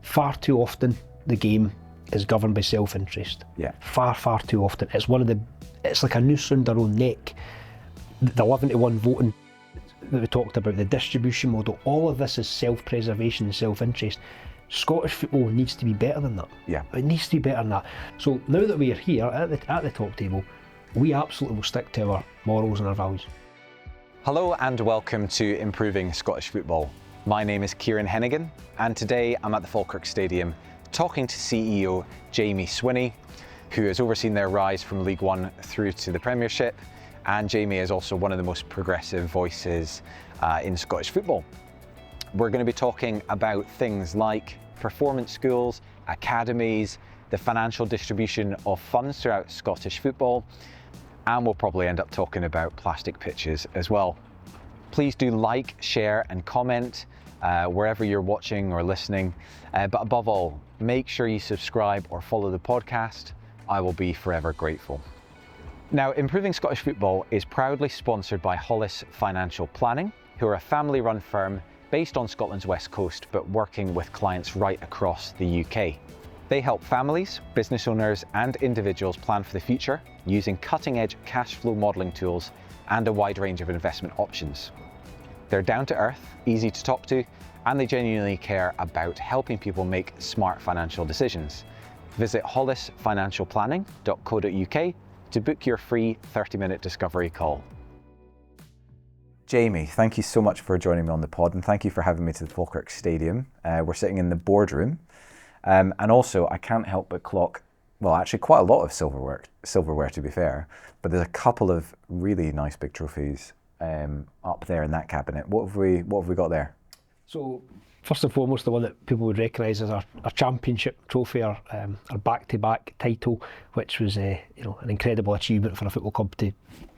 far too often the game is governed by self-interest. Yeah. Far too often. It's like a noose around our own neck. The 11 to 1 voting that we talked about, the distribution model, all of this is self-preservation and self-interest. Scottish football needs to be better than that. Yeah. It needs to be better than that. So now that we're here at the top table, we absolutely will stick to our morals and our values. Hello and welcome to Improving Scottish Football. My name is Kieran and today I'm at the Falkirk Stadium talking to CEO Jamie Swinney, who has overseen their rise from League One through to the Premiership, and Jamie is also one of the most progressive voices in Scottish football. We're going to be talking about things like performance schools, academies, the financial distribution of funds throughout Scottish football, and we'll probably end up talking about plastic pitches as well. Please do like, share and comment wherever you're watching or listening, but above all, make sure you subscribe or follow the podcast. I will be forever grateful. Now, Improving Scottish Football is proudly sponsored by Hollis Financial Planning, who are a family-run firm based on Scotland's west coast, but working with clients right across the UK. They help families, business owners and individuals plan for the future using cutting-edge cash flow modelling tools and a wide range of investment options. They're down to earth, easy to talk to, and they genuinely care about helping people make smart financial decisions. Visit hollisfinancialplanning.co.uk to book your free 30-minute discovery call. Jamie, thank you so much for joining me on the pod, and thank you for having me to the Falkirk Stadium. We're sitting in the boardroom, and also I can't help but clock, well, actually quite a lot of silverware to be fair, but there's a couple of really nice big trophies up there in that cabinet. What have we got there? So first and foremost, the one that people would recognise as our championship trophy, our back-to-back title, which was an incredible achievement for a football club to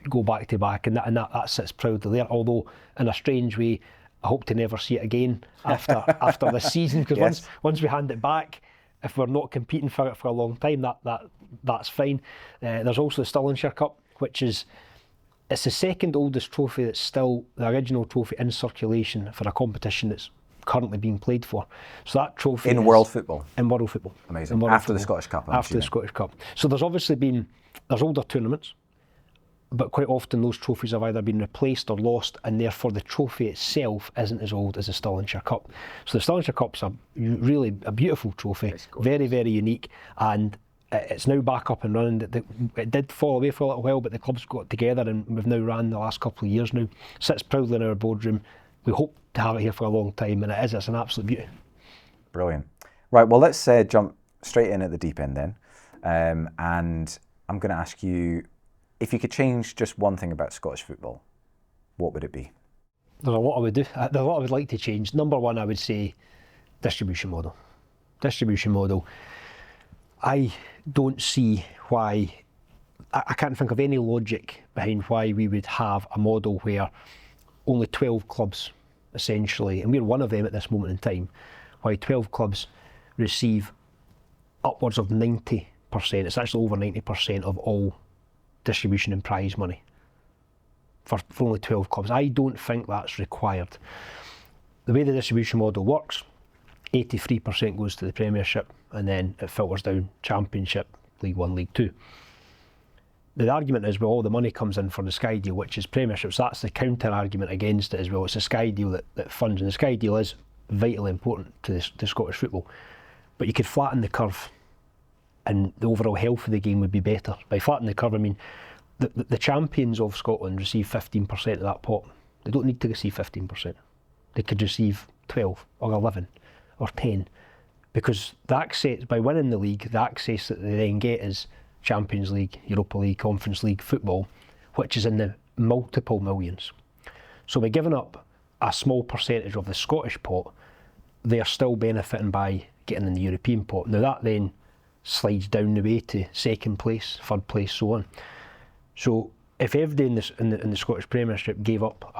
go back-to-back, and that sits proudly there. Although in a strange way, I hope to never see it again after this season, because yes. once we hand it back, if we're not competing for it for a long time, that's fine. There's also the Stirlingshire Cup, which is the second oldest trophy that's still the original trophy in circulation for a competition that's currently being played for. So that trophy in world football. In world football. Amazing. World after football. The Scottish Cup. After the Scottish Cup. So there's obviously there's older tournaments, but quite often those trophies have either been replaced or lost, and therefore the trophy itself isn't as old as the Stirlingshire Cup. So the Stirlingshire Cup's really a beautiful trophy, very, very unique, and it's now back up and running. It did fall away for a little while, but the club's got together and we've now ran the last couple of years now. Sits proudly in our boardroom. We hope to have it here for a long time, and it's an absolute beauty. Brilliant. Right, well, let's jump straight in at the deep end then. And I'm going to ask you, if you could change just one thing about Scottish football, what would it be? There's a lot I would do. There's a lot I would like to change. Number one, I would say distribution model. I don't see why, I can't think of any logic behind why we would have a model where only 12 clubs essentially, and we're one of them at this moment in time, why 12 clubs receive upwards of 90%, it's actually over 90% of all distribution and prize money for only 12 clubs. I don't think that's required. The way the distribution model works, 83% goes to the Premiership, and then it filters down Championship, League One, League Two. The argument is, well, all the money comes in for the Sky deal, which is Premiership, so that's the counter argument against it as well. It's a Sky deal that funds, and the Sky deal is vitally important to Scottish football. But you could flatten the curve, and the overall health of the game would be better. By flattening the curve, I mean the champions of Scotland receive 15% of that pot. They don't need to receive 15%. They could receive 12 or 11 or 10, because the access, by winning the league, the access that they then get is Champions League, Europa League, Conference League football, which is in the multiple millions. So by giving up a small percentage of the Scottish pot, they are still benefiting by getting in the European pot. Now that then slides down the way to second place, third place, so on. So if everybody in the Scottish Premiership gave up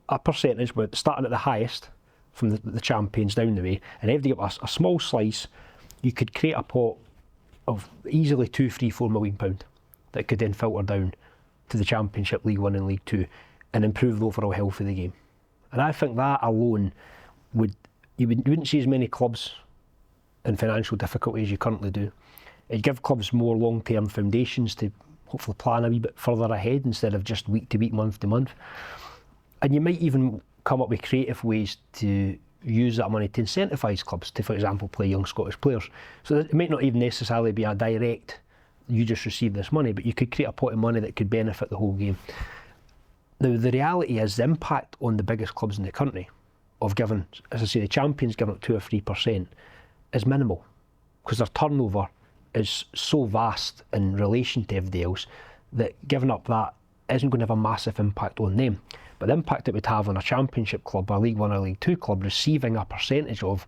a percentage, but starting at the highest from the champions down the way, and everybody got a small slice, you could create a pot of easily £2-4 million that could then filter down to the Championship, League One and League Two, and improve the overall health of the game. And I think that alone you wouldn't see as many clubs in financial difficulty as you currently do. It'd give clubs more long-term foundations to hopefully plan a wee bit further ahead instead of just week to week, month to month. And you might even come up with creative ways to use that money to incentivise clubs to, for example, play young Scottish players. So it might not even necessarily be a direct, you just receive this money, but you could create a pot of money that could benefit the whole game. Now, the reality is the impact on the biggest clubs in the country of giving, as I say, the champions giving up 2 or 3% is minimal, because their turnover is so vast in relation to everybody else that giving up that isn't going to have a massive impact on them. But the impact it would have on a Championship club, a League One or League Two club receiving a percentage of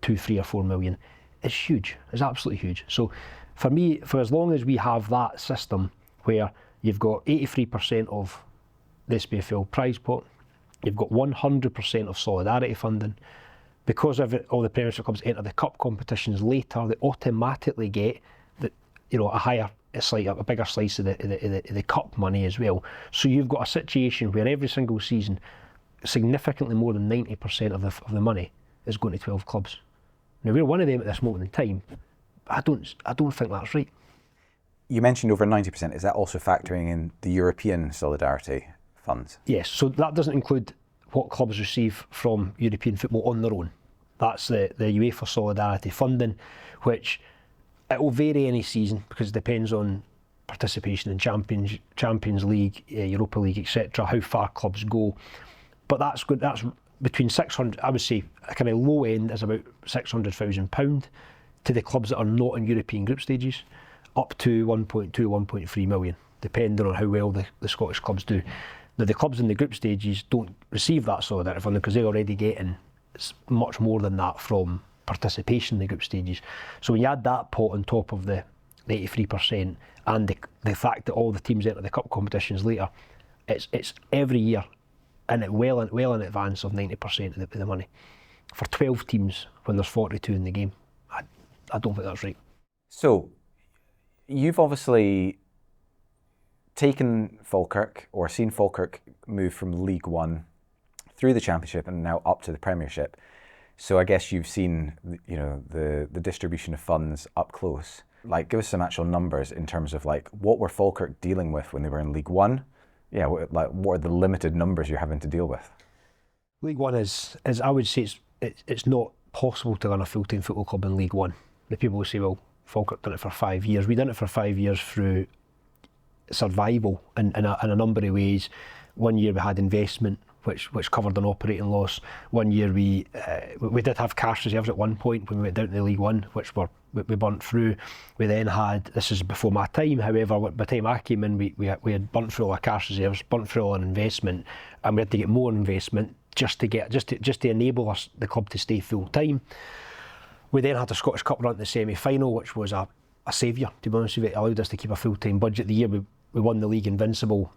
2, 3 or 4 million is huge. It's absolutely huge. So for me, for as long as we have that system where you've got 83% of the SPFL prize pot, you've got 100% of solidarity funding, because all the Premiership clubs enter the cup competitions later, they automatically get a bigger slice of the cup money as well. So you've got a situation where every single season, significantly more than 90% of the money is going to 12 clubs. Now, we're one of them at this moment in time. I don't think that's right. You mentioned over 90%. Is that also factoring in the European solidarity funds? Yes, so that doesn't include what clubs receive from European football on their own. That's the UEFA Solidarity funding, which it will vary any season because it depends on participation in Champions League, Europa League, etc., how far clubs go. But that's good. That's between 600, I would say, a kind of low end is about £600,000 to the clubs that are not in European group stages, up to 1.2, 1.3 million, depending on how well the Scottish clubs do. Now, the clubs in the group stages don't receive that solidarity funding because they're already getting much more than that from participation in the group stages. So when you add that pot on top of the 83% and the fact that all the teams enter the cup competitions later, it's every year and it well in advance of 90% of the money. For 12 teams when there's 42 in the game, I don't think that's right. So you've obviously taken Falkirk, or seen Falkirk move from League One through the Championship and now up to the Premiership. So I guess you've seen, the distribution of funds up close. Like, give us some actual numbers in terms of like what were Falkirk dealing with when they were in League One? Yeah, what are the limited numbers you're having to deal with? League One is I would say it's not possible to run a full-time football club in League One. The people will say, well, Falkirk done it for 5 years. We done it for 5 years through survival in a number of ways. 1 year we had investment, which covered an operating loss. 1 year we did have cash reserves at one point when we went down to the League One, which we burnt through. We then had, this is before my time, however, by the time I came in, we had burnt through all our cash reserves, burnt through all our investment, and we had to get more investment just to enable the club to stay full time. We then had a Scottish Cup run to the semi-final, which was a saviour, to be honest with you. It allowed us to keep a full-time budget. The year we won the league invincible.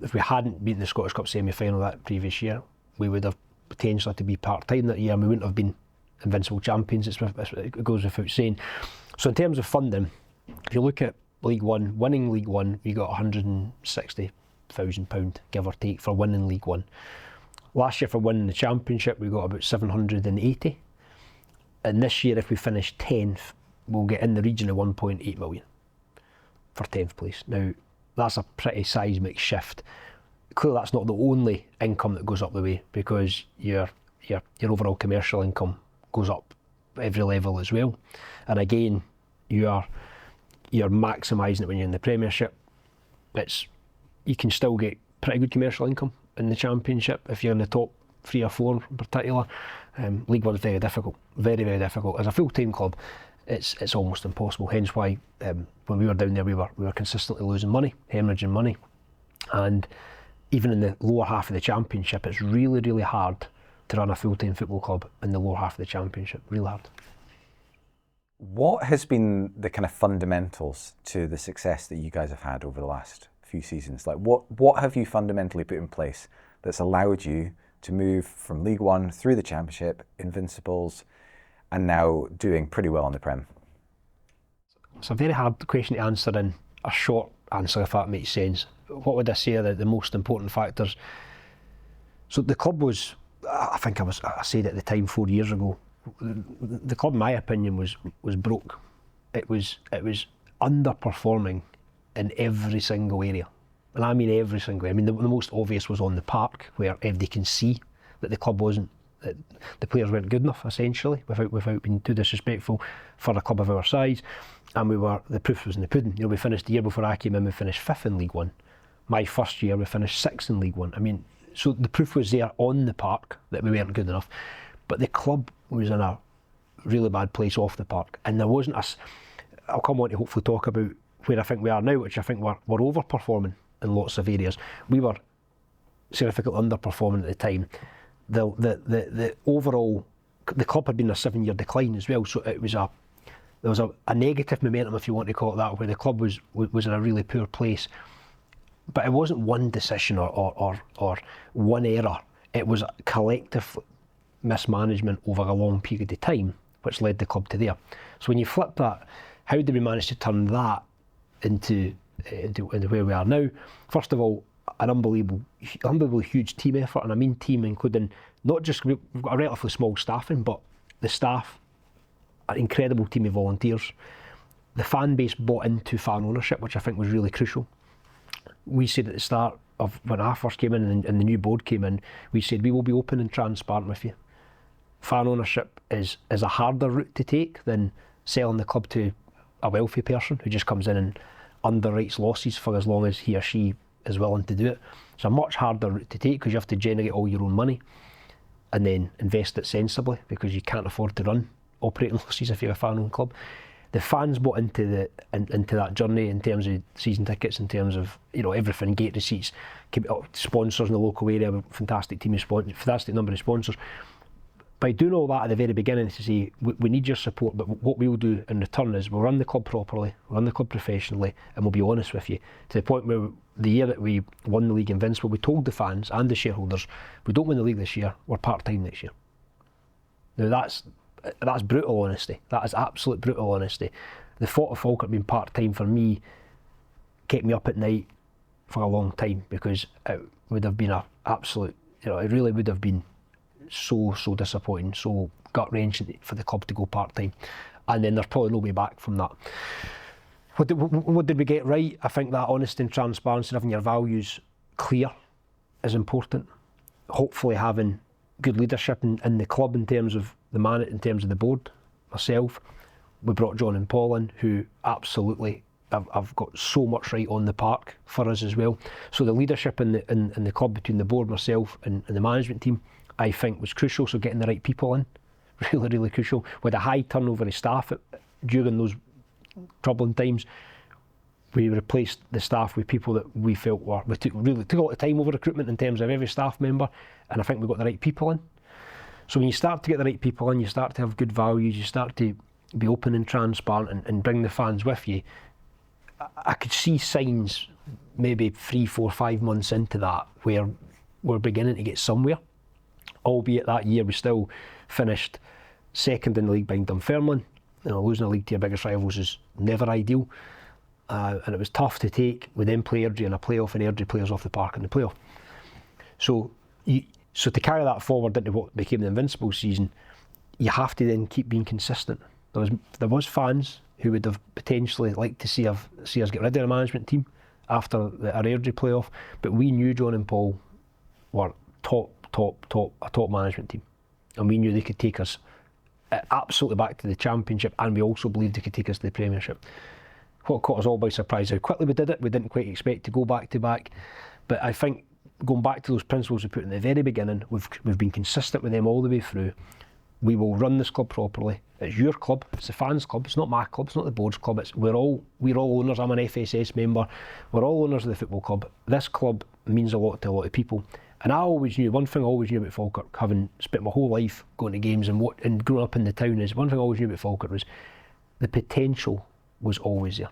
If we hadn't beaten the Scottish Cup semi-final that previous year, we would have potentially had to be part-time that year and we wouldn't have been invincible champions. It goes without saying. So in terms of funding, if you look at League One, winning League One, we got £160,000, give or take, for winning League One. Last year for winning the Championship, we got about 780. And this year, if we finish 10th, we'll get in the region of 1.8 million for 10th place. Now, that's a pretty seismic shift. Clearly, that's not the only income that goes up the way, because your overall commercial income goes up every level as well. And again, you're maximising it when you're in the Premiership. You can still get pretty good commercial income in the Championship if you're in the top 3 or 4 in particular. League One is very difficult, very, very difficult. As a full-time club, it's almost impossible. Hence why when we were down there, we were consistently losing money, hemorrhaging money. And even in the lower half of the Championship, it's really, really hard to run a full-time football club in the lower half of the Championship. Really hard. What has been the kind of fundamentals to the success that you guys have had over the last few seasons? Like, what have you fundamentally put in place that's allowed you to move from League One through the Championship, Invincibles, and now doing pretty well on the Prem? It's a very hard question to answer in a short answer, if that makes sense. What would I say are the most important factors? So the club was, I think I said at the time 4 years ago, the club, in my opinion, was broke. It was underperforming in every single area, and I mean every single area. I mean the most obvious was on the park, where everybody can see that the club wasn't, that the players weren't good enough, essentially, without being too disrespectful for a club of our size. And the proof was in the pudding. You know, we finished the year before I came in, we finished 5th in League One. My first year we finished 6th in League One. I mean, so the proof was there on the park that we weren't good enough, but the club was in a really bad place off the park, and there wasn't I'll come on to hopefully talk about where I think we are now, which I think we're overperforming in lots of areas. We were significantly underperforming at the time. The overall, the club had been a 7-year decline as well, so there was a negative momentum, if you want to call it that, where the club was in a really poor place. But it wasn't one decision or one error. It was collective mismanagement over a long period of time, which led the club to there. So when you flip that, how did we manage to turn that into where we are now? First of all, an unbelievably huge team effort, and I mean team including not just, we've got a relatively small staffing, but the staff, an incredible team of volunteers. The fan base bought into fan ownership, which I think was really crucial. We said at the start of when I first came in and the new board came in, we said we will be open and transparent with you. Fan ownership is a harder route to take than selling the club to a wealthy person who just comes in and underwrites losses for as long as he or she is willing to do it. It's a much harder route to take because you have to generate all your own money and then invest it sensibly, because you can't afford to run operating losses if you're a fan-owned club. The fans bought into that journey in terms of season tickets, in terms of, you know, everything, gate receipts, sponsors in the local area, fantastic team of sponsors, fantastic number of sponsors. By doing all that at the very beginning to say, we need your support, but what we'll do in return is we'll run the club properly, we'll run the club professionally, and we'll be honest with you, to the point where the year that we won the league invincible, we told the fans and the shareholders, we don't win the league this year, we're part-time next year. Now that's brutal honesty. That is absolute brutal honesty. The thought of Falkirk being part-time for me kept me up at night for a long time, because it would have been an absolute, you know, it really would have been so disappointing, so gut-wrenching for the club to go part-time. And then there's probably no way back from that. What did we get right? I think that honesty and transparency, having your values clear, is important. Hopefully having good leadership in the club in terms of in terms of the board. Myself, we brought John and Paul in, who absolutely have got so much right on the park for us as well. So the leadership in the club between the board, myself and the management team, I think was crucial. So getting the right people in, really crucial. With a high turnover of staff during those troubling times, we replaced the staff with people that we felt we took a lot of time over recruitment in terms of every staff member, and I think we got the right people in. So when you start to get the right people in, you start to have good values, you start to be open and transparent and bring the fans with you. I could see signs maybe 3, 4, 5 months into that where we're beginning to get somewhere, albeit that year we still finished second in the league behind Dunfermline. You know, losing a league to your biggest rivals is never ideal, and it was tough to take. We then play Airdrie in a playoff, and Airdrie players off the park in the playoff. So to carry that forward into what became the invincible season, you have to then keep being consistent. There was fans who would have potentially liked to see us get rid of the management team after our Airdrie playoff, but we knew John and Paul were a top management team, and we knew they could take us absolutely back to the Championship, and we also believed they could take us to the Premiership. What caught us all by surprise how quickly we did it. We didn't quite expect to go back to back, but I think going back to those principles we put in the very beginning, we've been consistent with them all the way through. We will run this club properly. It's your club, it's the fans' club, it's not my club, it's not the board's club, we're all owners. I'm an FSS member, we're all owners of the football club. This club means a lot to a lot of people. And I always knew, one thing I always knew about Falkirk, having spent my whole life going to games and growing up in the town, is one thing I always knew about Falkirk was the potential was always there.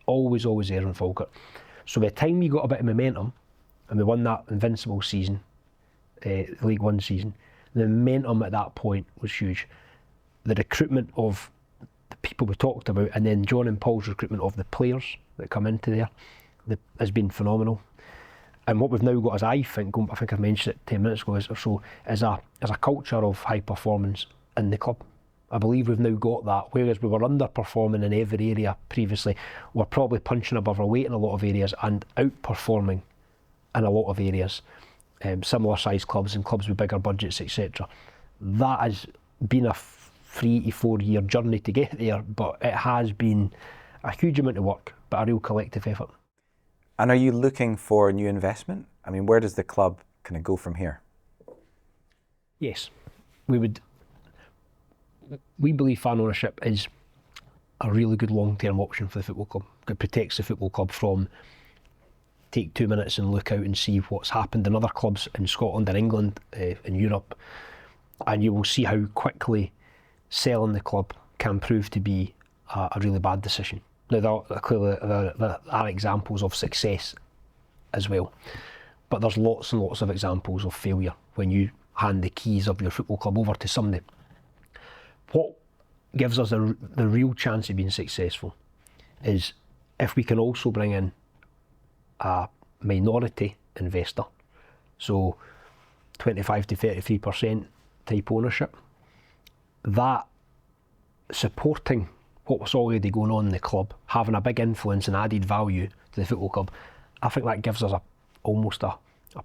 Always there in Falkirk. So by the time we got a bit of momentum and we won that invincible season, League One season, the momentum at that point was huge. The recruitment of the people we talked about, and then John and Paul's recruitment of the players that come into there has been phenomenal. And what we've now got is, I think I've mentioned it 10 minutes ago or so, is a culture of high performance in the club. I believe we've now got that, whereas we were underperforming in every area previously, we're probably punching above our weight in a lot of areas and outperforming in a lot of areas. Similar sized clubs and clubs with bigger budgets, etc. That has been a 3 to 4 year journey to get there, but it has been a huge amount of work, but a real collective effort. And are you looking for a new investment? I mean, where does the club kind of go from here? Yes, we believe fan ownership is a really good long-term option for the football club. It protects the football club from take 2 minutes and look out and see what's happened in other clubs in Scotland and England, in Europe, and you will see how quickly selling the club can prove to be a really bad decision. Now, there are examples of success as well, but there's lots and lots of examples of failure when you hand the keys of your football club over to somebody. What gives us the real chance of being successful is if we can also bring in a minority investor, so 25 to 33% type ownership, that supporting what's already going on in the club, having a big influence and added value to the football club, I think that gives us almost a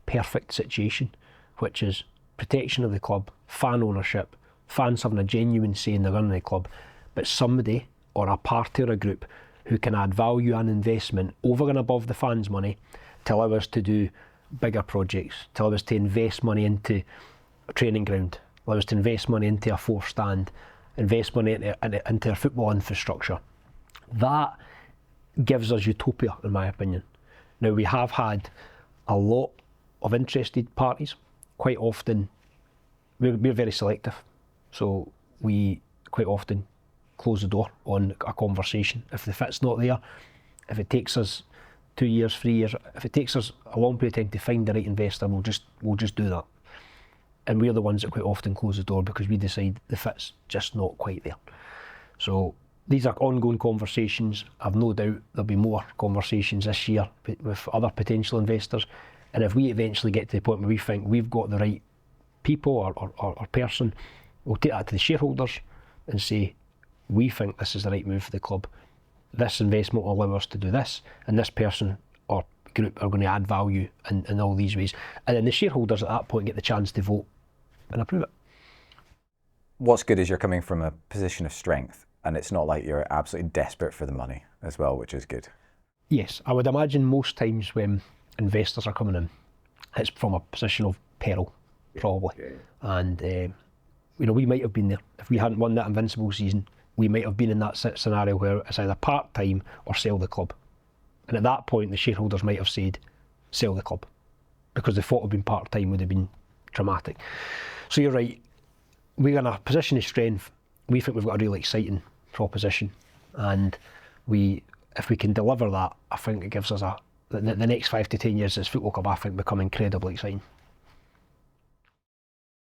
perfect situation, which is protection of the club, fan ownership, fans having a genuine say in the running of the club, but somebody or a party or a group who can add value and investment over and above the fans' money to allow us to do bigger projects, to allow us to invest money into a training ground, allow us to invest money into a fourth stand, invest money into our football infrastructure. That gives us utopia, in my opinion. Now, we have had a lot of interested parties. Quite often, we're very selective. So we quite often close the door on a conversation. If the fit's not there, if it takes us 2 years, 3 years, if it takes us a long period of time to find the right investor, we'll just do that. And we're the ones that quite often close the door because we decide the fit's just not quite there. So these are ongoing conversations. I've no doubt there'll be more conversations this year with other potential investors. And if we eventually get to the point where we think we've got the right people or person, we'll take that to the shareholders and say, we think this is the right move for the club. This investment will allow us to do this, and this person or group are going to add value in all these ways. And then the shareholders at that point get the chance to vote and approve it. What's good is you're coming from a position of strength, and it's not like you're absolutely desperate for the money as well, which is good. Yes, I would imagine most times when investors are coming in, it's from a position of peril, probably. And we might have been there. If we hadn't won that invincible season, we might have been in that scenario where it's either part-time or sell the club. And at that point, the shareholders might have said, sell the club, because the thought of being part-time would have been traumatic. So you're right, we're in a position of strength. We think we've got a really exciting proposition, and if we can deliver that, I think it gives us the next 5 to 10 years as football club, I think, become incredibly exciting.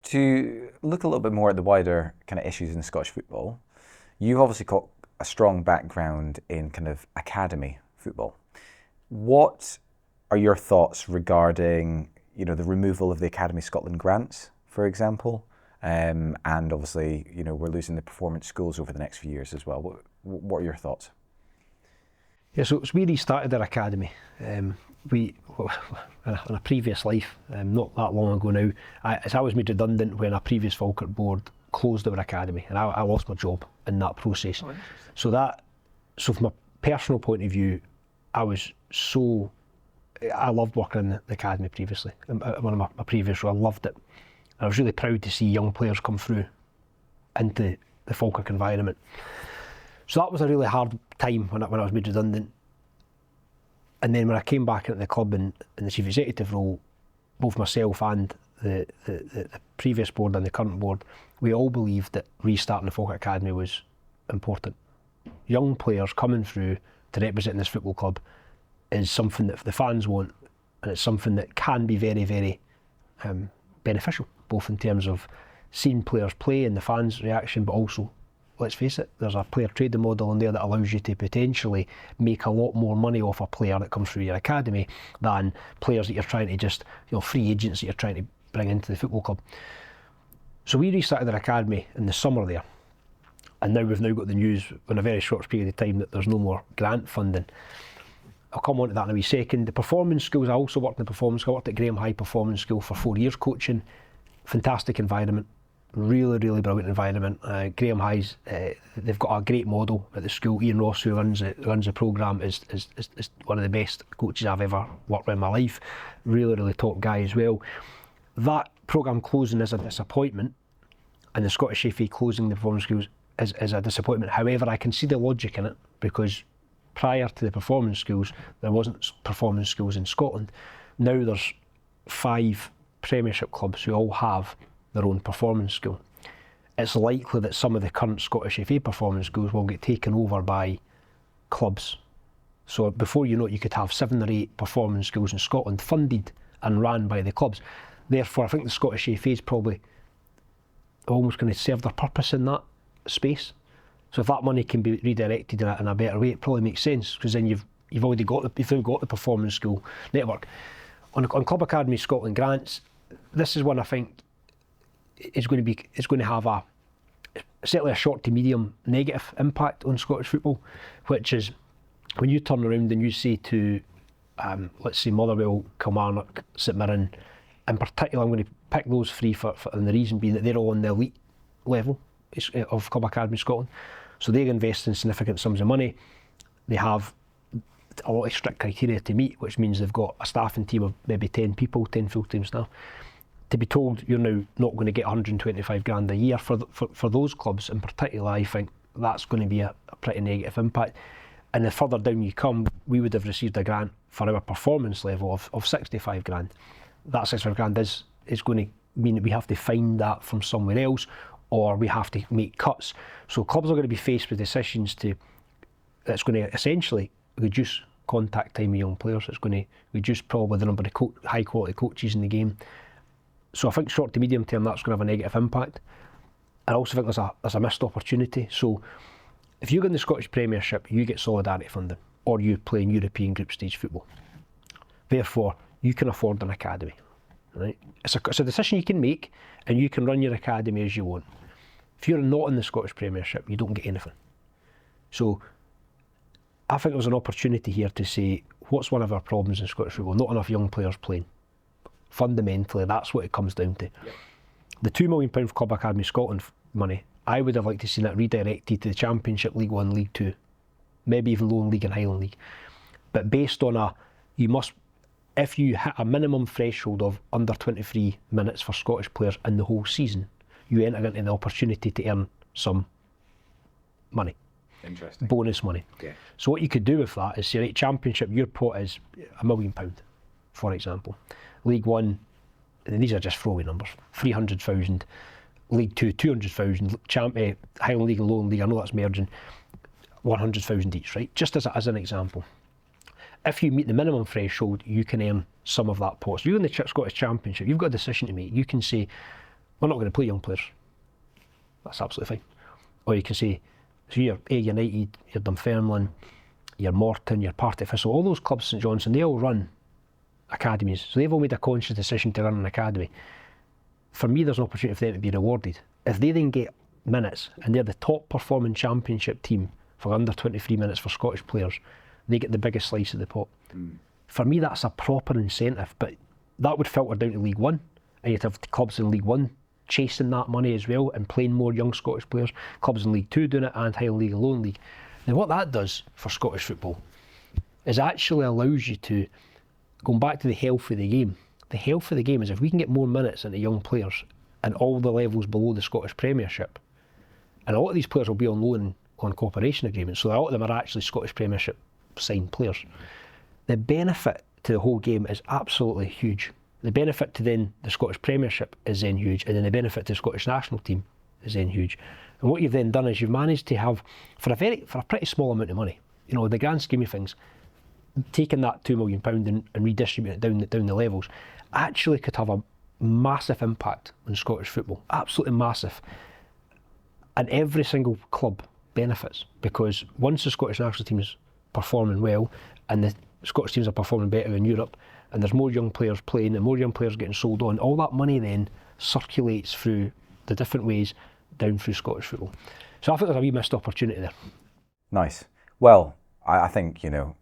To look a little bit more at the wider kind of issues in Scottish football, you've obviously got a strong background in kind of academy football. What are your thoughts regarding, the removal of the Academy Scotland grants, for example, and obviously, we're losing the performance schools over the next few years as well. What are your thoughts? Yeah, so we restarted our academy. In a previous life, not that long ago now, I was made redundant when a previous Falkirk board closed our academy, and I lost my job in that process. Oh, so from a personal point of view, I loved working in the academy previously. One of my previous roles, I loved it. I was really proud to see young players come through into the Falkirk environment. So that was a really hard time when I was made redundant. And then when I came back into the club in the chief executive role, both myself and the previous board and the current board, we all believed that restarting the Falkirk Academy was important. Young players coming through to represent this football club is something that the fans want, and it's something that can be very, very beneficial, both in terms of seeing players play and the fans' reaction, but also, let's face it, there's a player trading model in there that allows you to potentially make a lot more money off a player that comes through your academy than players that you're trying to just, free agents that you're trying to bring into the football club. So we restarted our academy in the summer there, and now we've got the news in a very short period of time that there's no more grant funding. I'll come on to that in a wee second. The performance schools, I also worked in the performance school. I worked at Graham High Performance School for 4 years coaching. Fantastic environment, really brilliant environment. Graham High's, they've got a great model at the school. Ian Ross, who runs the programme, is one of the best coaches I've ever worked with in my life. Really top guy as well. That programme closing is a disappointment, and the Scottish FA closing the performance schools is a disappointment. However, I can see the logic in it, because prior to the performance schools, there wasn't performance schools in Scotland. Now there's 5 Premiership clubs who all have their own performance school. It's likely that some of the current Scottish FA performance schools will get taken over by clubs. So before you know it, you could have 7 or 8 performance schools in Scotland funded and ran by the clubs. Therefore, I think the Scottish FA is probably almost going to serve their purpose in that space. So if that money can be redirected in a better way, it probably makes sense, because then you've already got the performance school network. On Club Academy Scotland grants, this is one I think is going to have certainly a short to medium negative impact on Scottish football, which is when you turn around and you say to let's say Motherwell, Kilmarnock, St Mirren, in particular, I'm going to pick those 3 and the reason being that they're all on the elite level of Club Academy Scotland. So they're investing significant sums of money. They have a lot of strict criteria to meet, which means they've got a staffing team of maybe 10 people, 10 full-time staff. To be told you're now not going to get 125 grand a year for those clubs in particular, I think that's going to be a pretty negative impact. And the further down you come, we would have received a grant for our performance level of 65 grand. That 65 grand is going to mean that we have to find that from somewhere else, or we have to make cuts. So clubs are going to be faced with decisions that's going to essentially reduce contact time with young players. It's going to reduce probably the number of high quality coaches in the game. So I think short to medium term that's going to have a negative impact. I also think there's a missed opportunity. So if you go in the Scottish Premiership, you get solidarity funding, or you play in European group stage football. Therefore, you can afford an academy. Right? It's a decision you can make, and you can run your academy as you want. If you're not in the Scottish Premiership, you don't get anything. So I think there's an opportunity here to say, what's one of our problems in Scottish football? Not enough young players playing. Fundamentally, that's what it comes down to. Yep. The £2 million for Club Academy Scotland money, I would have liked to see that redirected to the Championship, League 1, League 2, maybe even Lowland League and Highland League. But based on if you hit a minimum threshold of under 23 minutes for Scottish players in the whole season, you enter into the opportunity to earn some money. Interesting. Bonus money. Okay. So what you could do with that is say, right, Championship, your pot is £1 million, for example. League 1, and these are just throwaway numbers, 300,000. League 2, 200,000. Highland League and Lowland League, I know that's merging, 100,000 each, right? Just as an example. If you meet the minimum threshold, you can earn some of that pot. So you're in the Scottish Championship, you've got a decision to make. You can say, we're not going to play young players. That's absolutely fine. Or you can say, so you're Ayr United, you're Dunfermline, you're Morton, you're Partick Thistle, all those clubs, St Johnstone, they all run academies. So they've all made a conscious decision to run an academy. For me, there's an opportunity for them to be rewarded. If they then get minutes, and they're the top performing Championship team for under 23 minutes for Scottish players, they get the biggest slice of the pot. For me, that's a proper incentive, but that would filter down to League 1, and you'd have clubs in League 1 chasing that money as well and playing more young Scottish players, clubs in League 2 doing it, and Highland League and Lowland League. Now what that does for Scottish football is actually allows you to, going back to the health of the game, the health of the game is if we can get more minutes into young players and all the levels below the Scottish Premiership, and a lot of these players will be on loan on cooperation agreements, so a lot of them are actually Scottish Premiership signed players. The benefit to the whole game is absolutely huge. The benefit to then the Scottish Premiership is then huge, and then the benefit to the Scottish national team is then huge. And what you've then done is you've managed to have, for a pretty small amount of money, you know, in the grand scheme of things, taking that £2 million and redistributing it down the levels actually could have a massive impact on Scottish football, absolutely massive. And every single club benefits, because once the Scottish national team is performing well and the Scottish teams are performing better in Europe, and there's more young players playing and more young players getting sold on, all that money then circulates through the different ways down through Scottish football. So I think there's a wee missed opportunity there. Nice. Well, I think,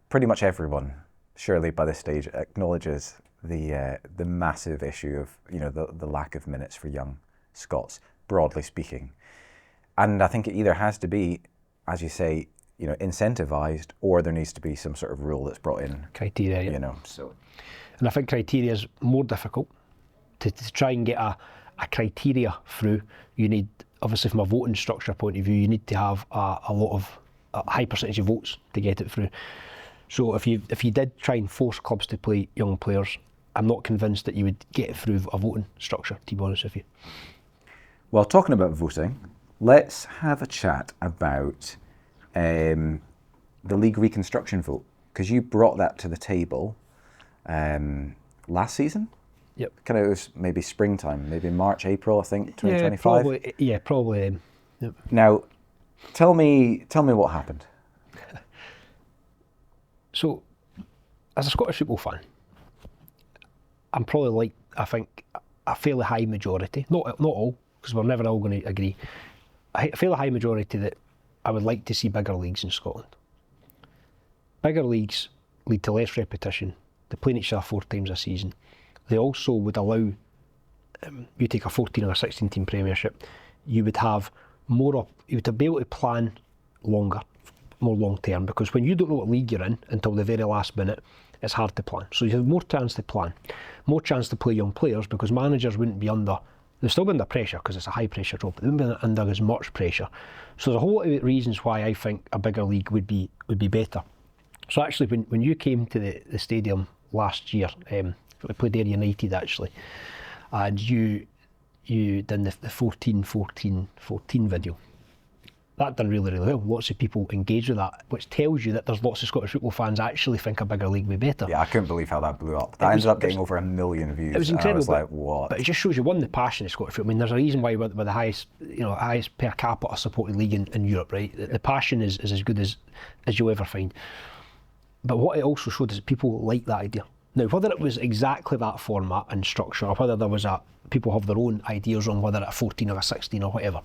pretty much everyone, surely by this stage, acknowledges the massive issue of, the lack of minutes for young Scots, broadly speaking. And I think it either has to be, as you say, incentivised, or there needs to be some sort of rule that's brought in. Criteria. So. And I think criteria is more difficult. To try and get a criteria through, you need, obviously from a voting structure point of view, you need to have a high percentage of votes to get it through. So if you did try and force clubs to play young players, I'm not convinced that you would get it through a voting structure, to be honest with you. Well, talking about voting, let's have a chat about the league reconstruction vote, because you brought that to the table last season. Yep. Kind of, it was maybe springtime, maybe March, April, I think, 2025. Probably. Yep. Now, tell me what happened. So, as a Scottish football fan, I'm probably I think, a fairly high majority, not all, because we're never all going to agree, a fairly high majority that I would like to see bigger leagues in Scotland. Bigger leagues lead to less repetition. They play each other 4 times a season. They also would allow, you take a 14 or a 16 team Premiership, you would have you would be able to plan longer, more long term, because when you don't know what league you're in until the very last minute, it's hard to plan. So you have more chance to plan, more chance to play young players, because managers wouldn't be they'd still be under pressure because it's a high pressure job, but they wouldn't be under as much pressure. So there's a whole lot of reasons why I think a bigger league would be better. So actually when you came to the stadium last year, we played Ayr United actually, and you done the 14-14-14 video. That done really, really well. Lots of people engaged with that, which tells you that there's lots of Scottish football fans actually think a bigger league would be better. Yeah, I couldn't believe how that blew up. That ended up getting over 1 million views. It was incredible. I was like, what? But it just shows you, one, the passion of Scottish football. I mean, there's a reason why we're the highest, highest per capita supported league in Europe, right? The passion is as good as you'll ever find. But what it also showed is that people like that idea. Now, whether it was exactly that format and structure, or whether there was people have their own ideas on whether it's a 14 or a 16 or whatever.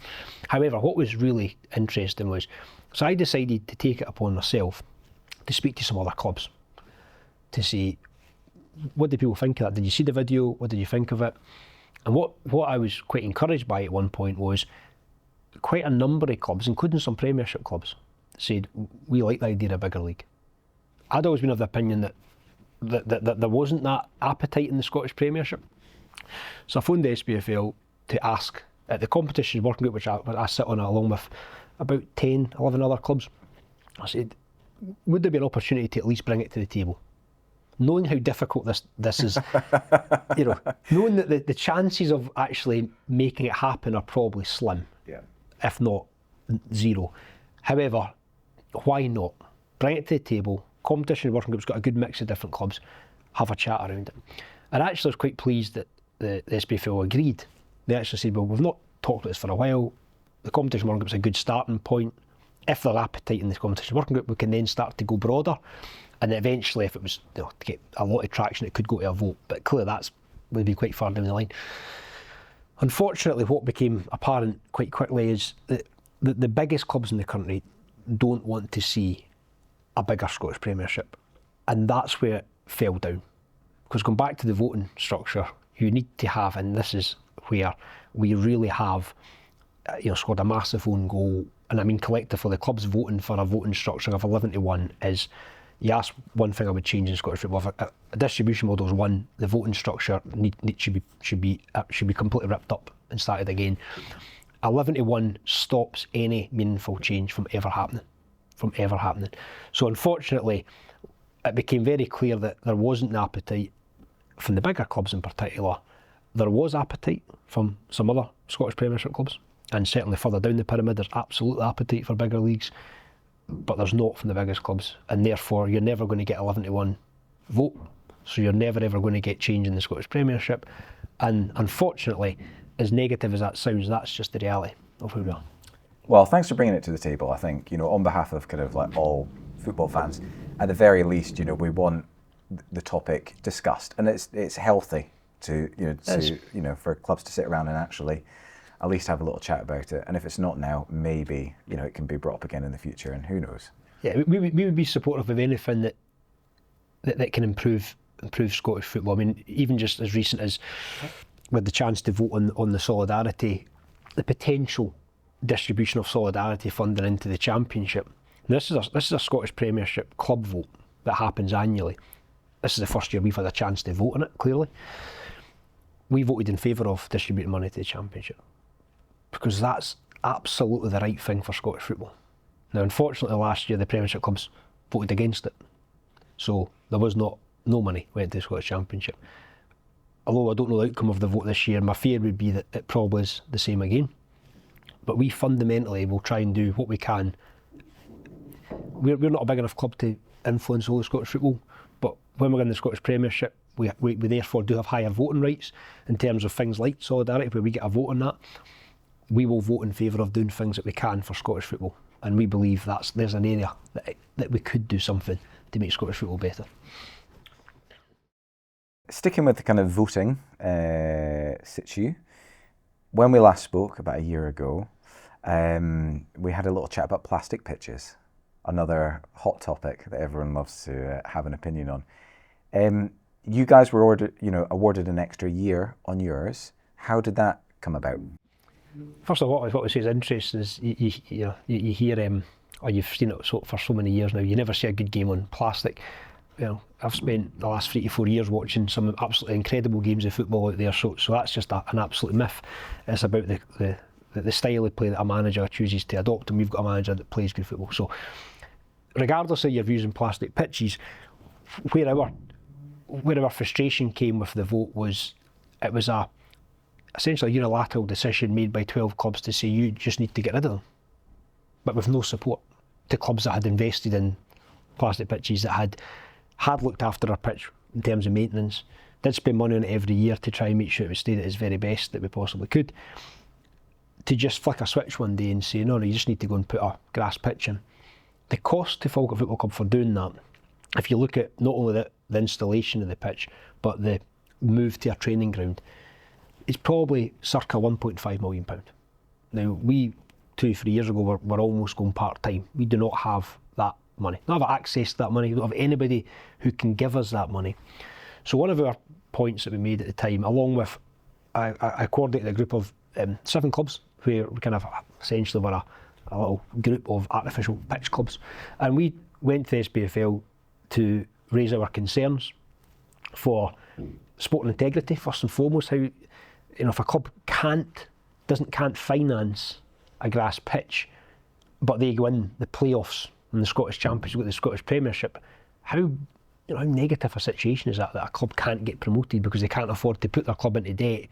However, what was really interesting was, so I decided to take it upon myself to speak to some other clubs to see, what did people think of that? Did you see the video? What did you think of it? And what I was quite encouraged by at one point was quite a number of clubs, including some Premiership clubs, said, we like the idea of a bigger league. I'd always been of the opinion that there wasn't that appetite in the Scottish Premiership. So I phoned the SPFL to ask, at the competitions working group, which I sit on along with about 10, 11 other clubs, I said, would there be an opportunity to at least bring it to the table? Knowing how difficult this is, knowing that the chances of actually making it happen are probably slim, if not zero. However, why not? Bring it to the table. Competition working group's got a good mix of different clubs, have a chat around it. And actually I was quite pleased that the SPFL agreed. They actually said, well, we've not talked about this for a while. The competition working group's a good starting point. If there's appetite in the competition working group, we can then start to go broader. And eventually, if it was to get a lot of traction, it could go to a vote. But clearly would be quite far down the line. Unfortunately, what became apparent quite quickly is that the biggest clubs in the country don't want to see a bigger Scottish Premiership, and that's where it fell down. Because going back to the voting structure, you need to have, and this is where we really have, scored a massive own goal, and I mean collectively the clubs voting for a voting structure of 11-1 is, you ask one thing I would change in Scottish football, if a distribution model is one, the voting structure should be completely ripped up and started again. 11-1 stops any meaningful change from ever happening. So unfortunately, it became very clear that there wasn't an appetite from the bigger clubs in particular. There was appetite from some other Scottish Premiership clubs, and certainly further down the pyramid there's absolute appetite for bigger leagues, but there's not from the biggest clubs, and therefore you're never going to get 11-1 vote, so you're never ever going to get change in the Scottish Premiership. And unfortunately, as negative as that sounds, that's just the reality of who we are. Well, thanks for bringing it to the table. I think, on behalf of kind of like all football fans, at the very least, we want the topic discussed, and it's healthy to for clubs to sit around and actually at least have a little chat about it. And if it's not now, maybe, you know, it can be brought up again in the future, and who knows. Yeah, we would be supportive of anything that can improve Scottish football. I mean, even just as recent as with the chance to vote on the solidarity, the potential distribution of solidarity funding into the Championship. This is a Scottish Premiership club vote that happens annually. This is the first year we've had a chance to vote on it, clearly. We voted in favour of distributing money to the Championship because that's absolutely the right thing for Scottish football. Now, unfortunately, last year the Premiership clubs voted against it, so there was no money went to the Scottish Championship. Although I don't know the outcome of the vote this year, my fear would be that it probably is the same again. But we fundamentally will try and do what we can. We're not a big enough club to influence all of Scottish football, but when we're in the Scottish Premiership, we therefore do have higher voting rights in terms of things like solidarity, where we get a vote on that. We will vote in favour of doing things that we can for Scottish football, and we believe there's an area that we could do something to make Scottish football better. Sticking with the kind of voting situ, when we last spoke about a year ago, we had a little chat about plastic pitches, another hot topic that everyone loves to have an opinion on. You guys were awarded an extra year on yours. How did that come about? First of all, what we say is interesting is you hear, or you've seen it for so many years now, you never see a good game on plastic. You know, I've spent the last 3 to 4 years watching some absolutely incredible games of football out there, so that's just an absolute myth. It's about the style of play that a manager chooses to adopt, and we've got a manager that plays good football. So regardless of your views on plastic pitches, where our frustration came with the vote was it was essentially a unilateral decision made by 12 clubs to say you just need to get rid of them, but with no support to clubs that had invested in plastic pitches, that had looked after our pitch in terms of maintenance, did spend money on it every year to try and make sure it would stay at its very best that we possibly could, to just flick a switch one day and say, no, you just need to go and put a grass pitch in. The cost to Falkirk Football Club for doing that, if you look at not only the installation of the pitch, but the move to a training ground, is probably circa £1.5 million. Now, we 2-3 years ago were almost going part-time. We do not have that money, not have access to that money, we don't have anybody who can give us that money. So one of our points that we made at the time, along with, I coordinated a group of 7 clubs, where we kind of essentially were a little group of artificial pitch clubs, and we went to the SPFL to raise our concerns for sport integrity first and foremost. How, if a club can't finance a grass pitch, but they go in the playoffs in the Scottish Championship, the Scottish Premiership, how negative a situation is that a club can't get promoted because they can't afford to put their club into debt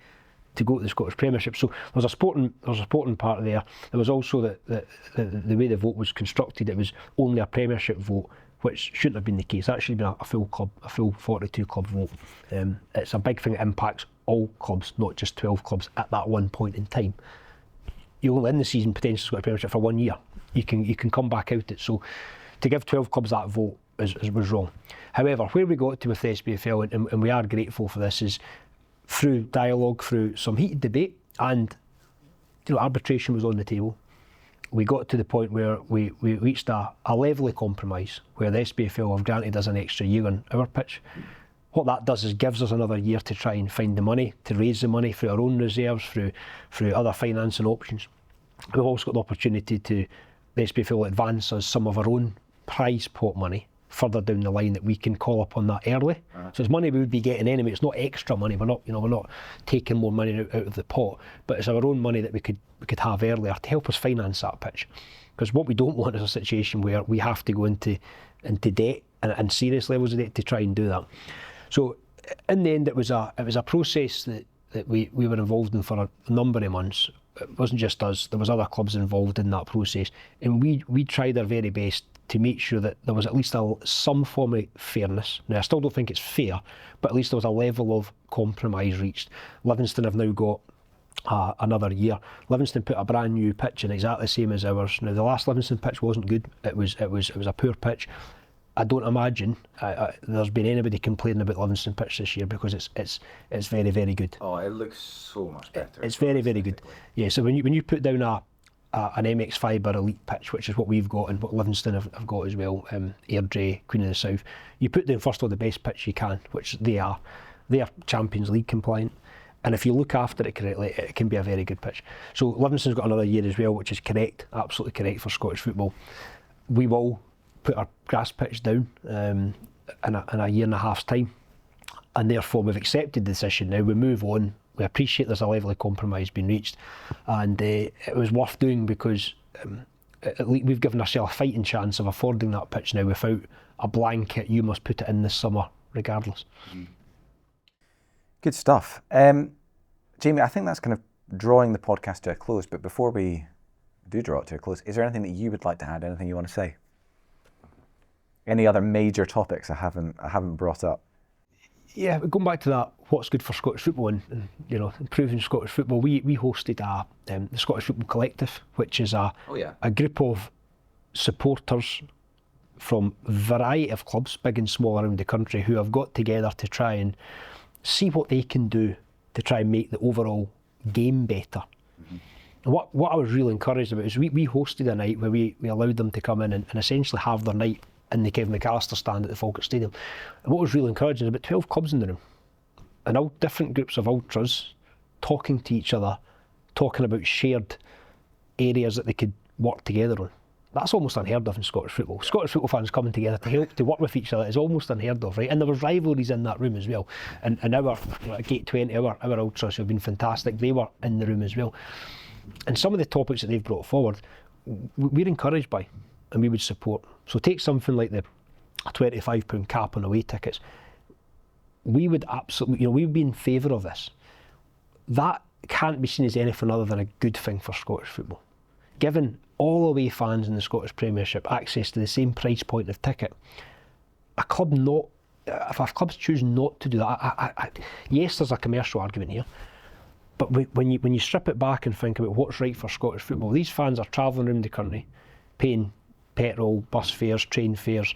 to go to the Scottish Premiership? So there's a sporting part there. There was also the way the vote was constructed. It was only a Premiership vote, which shouldn't have been the case. That should have been a full 42 club vote. It's a big thing that impacts all clubs, not just 12 clubs at that one point in time. You only in the season potentially Scottish Premiership for 1 year. You can come back out it. So to give 12 clubs that vote was wrong. However, where we got to with the SPFL, and we are grateful for this, is through dialogue, through some heated debate, and arbitration was on the table. We got to the point where we reached a level of compromise where the SPFL have granted us an extra year on our pitch. What that does is gives us another year to try and find the money, to raise the money through our own reserves, through other financing options. We've also got the opportunity to, the SPFL advance us some of our own prize pot money further down the line that we can call upon that early. So it's money we would be getting anyway. It's not extra money. We're not taking more money out of the pot, but it's our own money that we could have earlier to help us finance that pitch. Because what we don't want is a situation where we have to go into debt and serious levels of debt to try and do that. So in the end, it was a process that we were involved in for a number of months. It wasn't just us. There was other clubs involved in that process, and we tried our very best to make sure that there was at least some form of fairness. Now, I still don't think it's fair, but at least there was a level of compromise reached. Livingston have now got another year. Livingston put a brand new pitch in exactly the same as ours. Now, the last Livingston pitch wasn't good. It was a poor pitch. I don't imagine there's been anybody complaining about Livingston pitch this year, because it's very, very good. Oh, it looks so much better. It's very, very good. Yeah, so when you put down an MX Fibre elite pitch, which is what we've got and what Livingston have got as well, Airdrie, Queen of the South, you put down first of all the best pitch you can, which they are Champions League compliant, and if you look after it correctly, it can be a very good pitch. So Livingston's got another year as well, which is correct, absolutely correct for Scottish football. We will put our grass pitch down in a year and a half's time, and therefore we've accepted the decision. Now we move on. We appreciate there's a level of compromise being reached, and it was worth doing, because at least we've given ourselves a fighting chance of affording that pitch now without a blanket, you must put it in this summer regardless. Good stuff. Jamie, I think that's kind of drawing the podcast to a close, but before we do draw it to a close, is there anything that you would like to add, anything you want to say? Any other major topics I haven't brought up? Yeah, going back to that, what's good for Scottish football and improving Scottish football, we hosted the Scottish Football Collective, which is a group of supporters from a variety of clubs, big and small, around the country, who have got together to try and see what they can do to try and make the overall game better. Mm-hmm. And what I was really encouraged about is we hosted a night where we allowed them to come in and essentially have their night in the Kevin McAllister stand at the Falkirk Stadium. And what was really encouraging is about 12 clubs in the room, and all different groups of ultras talking to each other, talking about shared areas that they could work together on. That's almost unheard of in Scottish football. Scottish football fans coming together to help to work with each other is almost unheard of, right? And there was rivalries in that room as well. And our Gate 20, our ultras have been fantastic. They were in the room as well. And some of the topics that they've brought forward, we're encouraged by, and we would support. So take something like the £25 cap on away tickets. We would absolutely, we would be in favour of this. That can't be seen as anything other than a good thing for Scottish football. Given all away fans in the Scottish Premiership access to the same price point of ticket, if clubs choose not to do that, yes, there's a commercial argument here, but when you strip it back and think about what's right for Scottish football, these fans are travelling around the country, paying petrol, bus fares, train fares,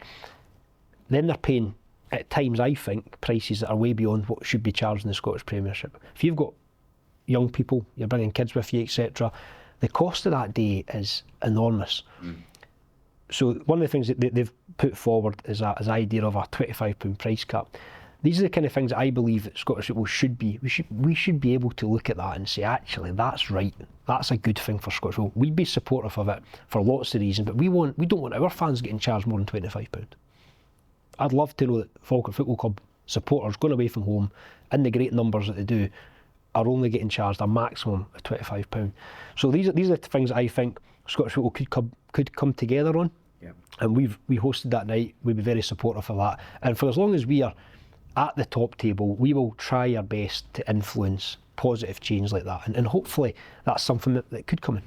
then they're paying, at times I think, prices that are way beyond what should be charged in the Scottish Premiership. If you've got young people, you're bringing kids with you, etc., the cost of that day is enormous. So one of the things that they've put forward is an idea of a £25 price cap. These are the kind of things that I believe that Scottish football should be. We should be able to look at that and say, actually, that's right. That's a good thing for Scottish football. We'd be supportive of it for lots of reasons, but we don't want our fans getting charged more than £25. I'd love to know that Falkirk Football Club supporters going away from home in the great numbers that they do are only getting charged a maximum of £25. So these are the things that I think Scottish football could come together on. Yeah. And we hosted that night. We'd be very supportive of that. And for as long as we are at the top table, we will try our best to influence positive change like that. And hopefully that's something that could come in.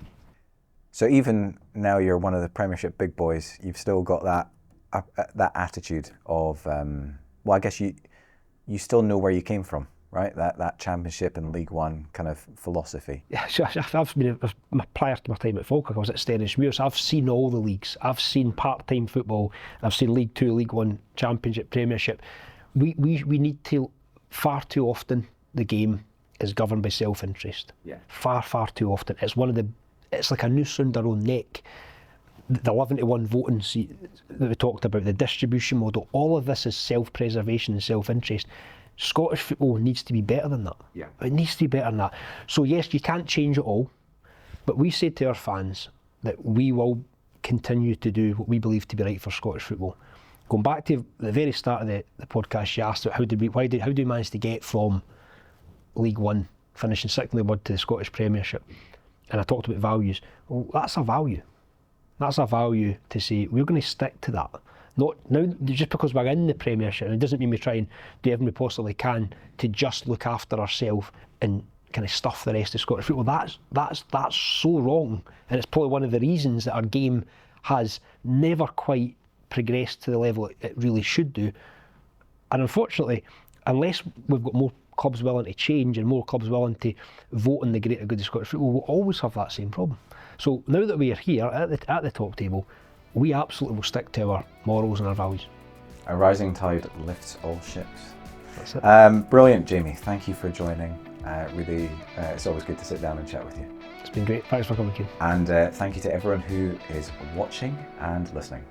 So even now you're one of the Premiership big boys, you've still got that attitude of, well, I guess you still know where you came from, right? That Championship and League One kind of philosophy. Yeah, so I've been, prior to my time at Falkirk, I was at Stennismuir, so I've seen all the leagues. I've seen part-time football, I've seen League Two, League One, Championship, Premiership. We need to, far too often, the game is governed by self-interest. Yeah. Far too often. It's like a noose around our own neck. The 11-to-1 voting seat that we talked about, the distribution model, all of this is self-preservation and self-interest. Scottish football needs to be better than that. Yeah. It needs to be better than that. So yes, you can't change it all, but we say to our fans that we will continue to do what we believe to be right for Scottish football. Going back to the very start of the podcast, you asked how do we manage to get from League One, finishing second in League One, to the Scottish Premiership? And I talked about values. Well, that's a value. That's a value to say we're going to stick to that. Not now, just because we're in the Premiership, and it doesn't mean we try and do everything we possibly can to just look after ourselves and kind of stuff the rest of Scottish football. That's so wrong, and it's probably one of the reasons that our game has never quite progressed to the level it really should do. And unfortunately, unless we've got more clubs willing to change and more clubs willing to vote on the greater good of Scottish football, we'll always have that same problem. So now that we are here at the top table, we absolutely will stick to our morals and our values. A rising tide lifts all ships. That's it. Brilliant, Jamie. Thank you for joining. Really, it's always good to sit down and chat with you. It's been great. Thanks for coming, Kieran. And thank you to everyone who is watching and listening.